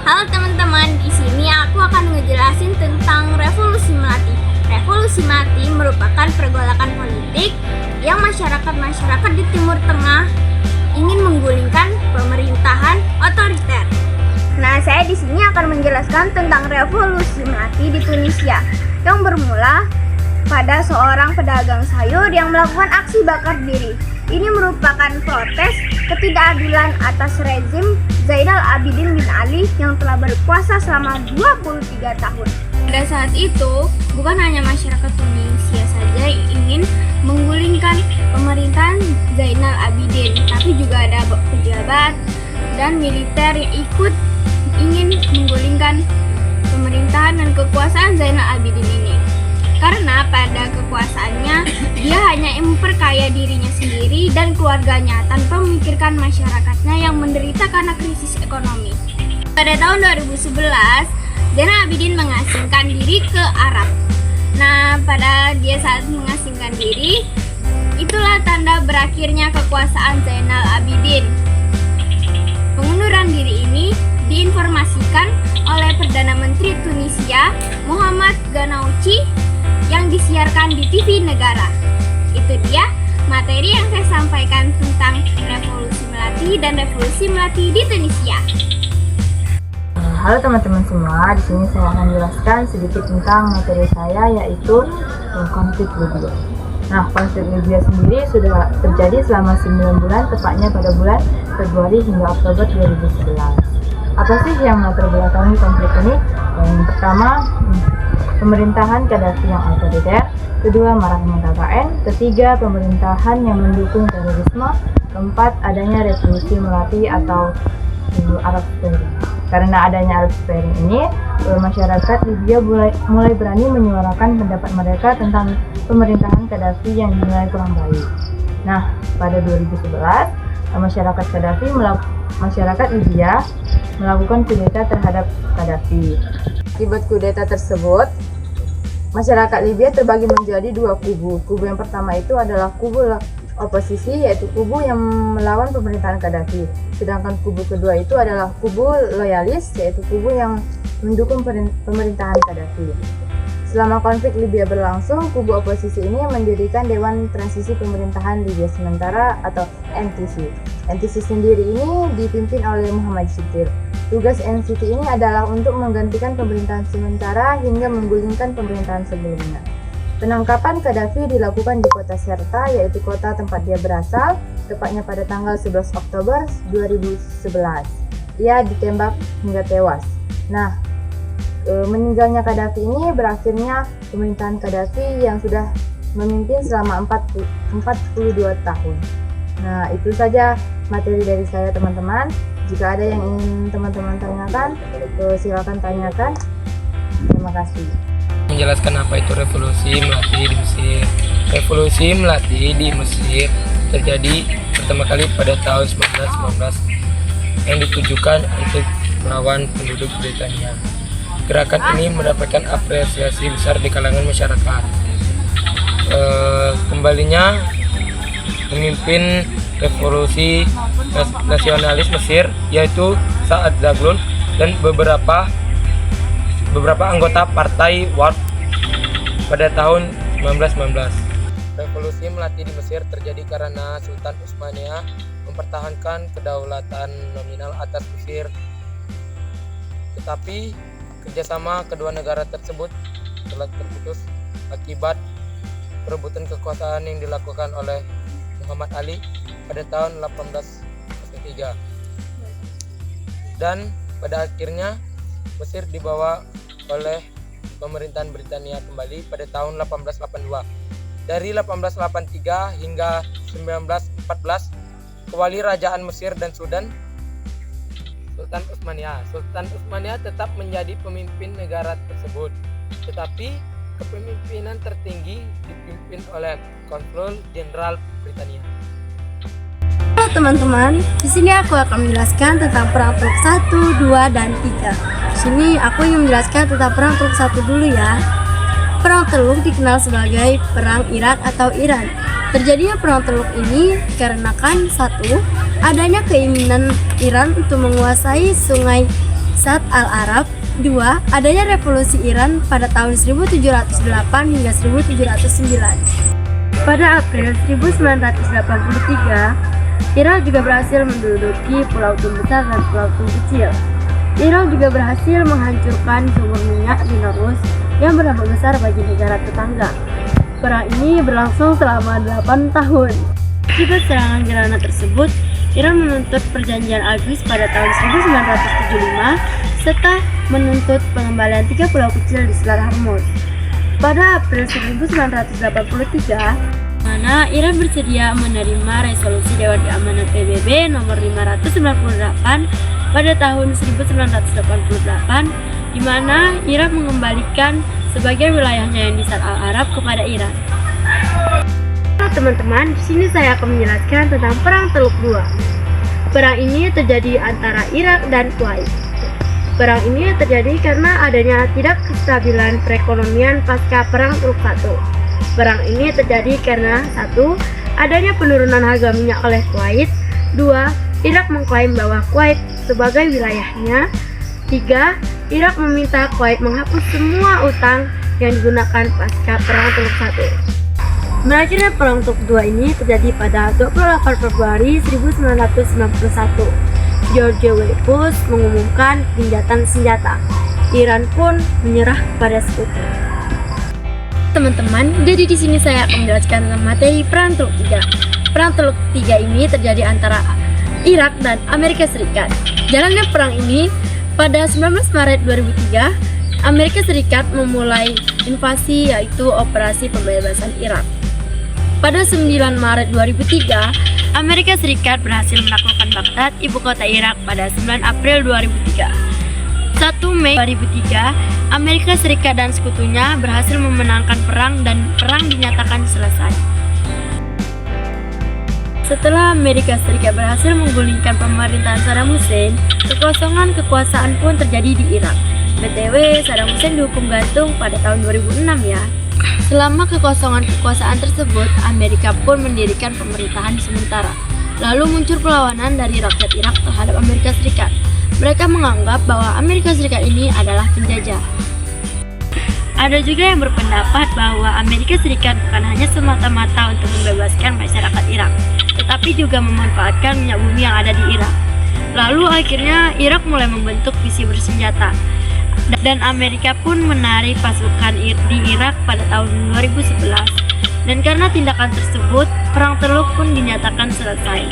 Halo teman-teman, di sini aku akan ngejelasin tentang Revolusi Melati. Revolusi Melati merupakan pergolakan politik yang masyarakat di Timur Tengah ingin menggulingkan pemerintahan otoriter. Nah, saya di sini akan menjelaskan tentang Revolusi Melati di Tunisia yang bermula pada seorang pedagang sayur yang melakukan aksi bakar diri. Ini merupakan protes ketidakadilan atas rezim Zainal Abidin bin Ali yang telah berkuasa selama 23 tahun. Pada saat itu, bukan hanya masyarakat Tunisia saja yang ingin menggulingkan pemerintahan Zainal Abidin, tapi juga ada pejabat dan militer yang ikut ingin menggulingkan pemerintahan dan kekuasaan Zainal Abidin ini. Karena pada kekuasaannya, dia hanya memperkaya dirinya sendiri dan keluarganya tanpa memikirkan masyarakatnya yang menderita karena krisis ekonomi. Pada tahun 2011, Zainal Abidin mengasingkan diri ke Arab. Nah, pada dia saat mengasingkan diri, itulah tanda berakhirnya kekuasaan Zainal Abidin. Pengunduran diri ini diinformasikan oleh Perdana Menteri Tunisia, Muhammad Ghannouchi, yang disiarkan di TV negara. Itu dia materi yang saya sampaikan tentang Revolusi Melati dan Revolusi Melati di Tunisia. Halo teman-teman semua, di sini saya akan jelaskan sedikit tentang materi saya, yaitu konflik Libya. Nah, konflik Libya sendiri sudah terjadi selama 9 bulan, tepatnya pada bulan Februari hingga Oktober 2011. Apa sih yang melatar belakangi konflik ini? Yang pertama, pemerintahan Gaddafi yang otoriter, kedua maraknya KKN, ketiga pemerintahan yang mendukung terorisme, keempat adanya revolusi Melati atau Arab Spring. Karena adanya Arab Spring ini, masyarakat Libya mulai berani menyuarakan pendapat mereka tentang pemerintahan Gaddafi yang dinilai kurang baik. Nah, pada 2011, masyarakat Libya melakukan kudeta terhadap Gaddafi. Akibat kudeta tersebut, masyarakat Libya terbagi menjadi dua kubu. Kubu yang pertama itu adalah kubu oposisi, yaitu kubu yang melawan pemerintahan Gaddafi. Sedangkan kubu kedua itu adalah kubu loyalis, yaitu kubu yang mendukung pemerintahan Gaddafi. Selama konflik Libya berlangsung, kubu oposisi ini mendirikan Dewan Transisi Pemerintahan Libya Sementara atau NTC. NTC sendiri ini dipimpin oleh Muhammad Shidkir. Tugas NCT ini adalah untuk menggantikan pemerintahan sementara hingga menggulingkan pemerintahan sebelumnya. Penangkapan Gaddafi dilakukan di kota Sirte, yaitu kota tempat dia berasal, tepatnya pada tanggal 11 Oktober 2011. Dia ditembak hingga tewas. Nah, meninggalnya Gaddafi ini berakhirnya pemerintahan Gaddafi yang sudah memimpin selama 42 tahun. Nah, itu saja materi dari saya, teman-teman. Jika ada yang ingin teman-teman tanyakan, silakan tanyakan. Terima kasih. Menjelaskan apa itu Revolusi Melati di Mesir. Revolusi Melati di Mesir terjadi pertama kali pada tahun 1919 yang ditujukan untuk melawan penduduk Britania. Gerakan ini mendapatkan apresiasi besar di kalangan masyarakat. Kembalinya pemimpin revolusi nasionalis Mesir, yaitu Saad Zaghloul dan beberapa anggota partai Waqf pada tahun 1919. Revolusi Melati di Mesir terjadi karena Sultan Utsmaniyah mempertahankan kedaulatan nominal atas Mesir, tetapi kerjasama kedua negara tersebut telah terputus akibat perebutan kekuasaan yang dilakukan oleh Muhammad Ali pada tahun 1803. Dan pada akhirnya Mesir dibawa oleh pemerintahan Britania kembali pada tahun 1882. Dari 1883 hingga 1914, kewali rajaan Mesir dan Sudan Sultan Utsmaniyah tetap menjadi pemimpin negara tersebut, tetapi kepemimpinan tertinggi dipimpin oleh Konsul Jenderal Britania. Halo teman-teman, di sini aku akan menjelaskan tentang Perang Teluk 1, 2, dan 3. Di sini aku ingin menjelaskan tentang Perang Teluk 1 dulu ya. Perang Teluk dikenal sebagai Perang Irak atau Iran. Terjadinya Perang Teluk ini dikarenakan satu, adanya keinginan Iran untuk menguasai sungai Saat Al-Arab. 2. Adanya revolusi Iran pada tahun 1708 hingga 1709. Pada April 1983, Irak juga berhasil menduduki Pulau Tum Besar dan Pulau Tum Kecil. Irak juga berhasil menghancurkan sumber minyak di Norwus yang berdampak besar bagi negara tetangga. Perang ini berlangsung selama 8 tahun. Akibat serangan Granat tersebut, Iran menuntut perjanjian Algiers pada tahun 1975 serta menuntut pengembalian 3 pulau kecil di Selat Hormuz. Pada April 1983, mana Iran bersedia menerima resolusi Dewan Keamanan PBB nomor 598 pada tahun 1988, di mana Irak mengembalikan sebagian wilayahnya yang di Saad Al-Arab kepada Iran. Nah, teman-teman, di sini saya akan menjelaskan tentang Perang Teluk II. Perang ini terjadi antara Irak dan Kuwait. Perang ini terjadi karena adanya tidak kestabilan perekonomian pasca Perang Teluk I. Perang ini terjadi karena 1. Adanya penurunan harga minyak oleh Kuwait. 2. Irak mengklaim bahwa Kuwait sebagai wilayahnya. 3. Irak meminta Kuwait menghapus semua utang yang digunakan pasca Perang Teluk I. Berakhirnya Perang Teluk II ini terjadi pada 28 Februari 1991. George W. Bush mengumumkan gencatan senjata. Iran pun menyerah kepada sekutu. Teman-teman, jadi di sini saya akan menjelaskan tentang materi Perang Teluk III. Perang Teluk III ini terjadi antara Irak dan Amerika Serikat. Jalannya perang ini pada 19 Maret 2003, Amerika Serikat memulai invasi yaitu Operasi Pembebasan Irak. Pada 9 Maret 2003, Amerika Serikat berhasil menaklukkan Baghdad, ibu kota Irak pada 9 April 2003. 1 Mei 2003, Amerika Serikat dan sekutunya berhasil memenangkan perang dan perang dinyatakan selesai. Setelah Amerika Serikat berhasil menggulingkan pemerintahan Saddam Hussein, kekosongan kekuasaan pun terjadi di Irak. BTW, Saddam Hussein dihukum gantung pada tahun 2006 ya. Selama kekosongan kekuasaan tersebut, Amerika pun mendirikan pemerintahan sementara. Lalu muncul perlawanan dari rakyat Irak terhadap Amerika Serikat. Mereka menganggap bahwa Amerika Serikat ini adalah penjajah. Ada juga yang berpendapat bahwa Amerika Serikat bukan hanya semata-mata untuk membebaskan masyarakat Irak, tetapi juga memanfaatkan minyak bumi yang ada di Irak. Lalu akhirnya Irak mulai membentuk visi bersenjata. Dan Amerika pun menarik pasukan di Irak pada tahun 2011. Dan karena tindakan tersebut, Perang Teluk pun dinyatakan selesai.